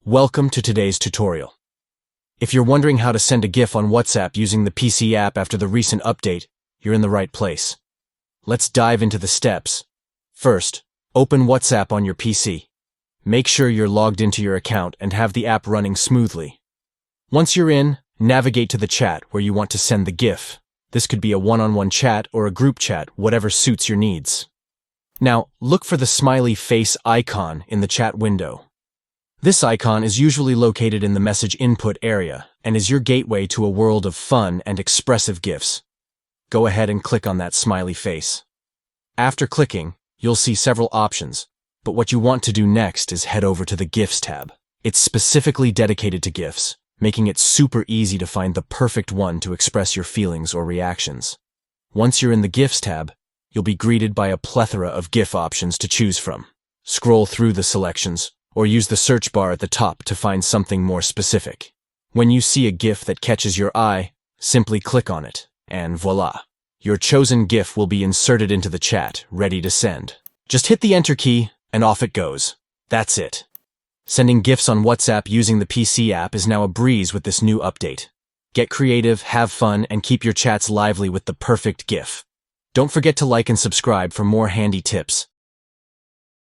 Welcome to today's tutorial. If you're wondering how to send a GIF on WhatsApp using the PC app after the recent update, you're in the right place. Let's dive into the steps. First, open WhatsApp on your PC. Make sure you're logged into your account and have the app running smoothly. Once you're in, navigate to the chat where you want to send the GIF. This could be a one-on-one chat or a group chat, whatever suits your needs. Now, look for the smiley face icon in the chat window. This icon is usually located in the message input area and is your gateway to a world of fun and expressive GIFs. Go ahead and click on that smiley face. After clicking, you'll see several options, but what you want to do next is head over to the GIFs tab. It's specifically dedicated to GIFs, making it super easy to find the perfect one to express your feelings or reactions. Once you're in the GIFs tab, you'll be greeted by a plethora of GIF options to choose from. Scroll through the selections, or use the search bar at the top to find something more specific. When you see a GIF that catches your eye, simply click on it, and voila! Your chosen GIF will be inserted into the chat, ready to send. Just hit the Enter key, and off it goes. That's it. Sending GIFs on WhatsApp using the PC app is now a breeze with this new update. Get creative, have fun, and keep your chats lively with the perfect GIF. Don't forget to like and subscribe for more handy tips.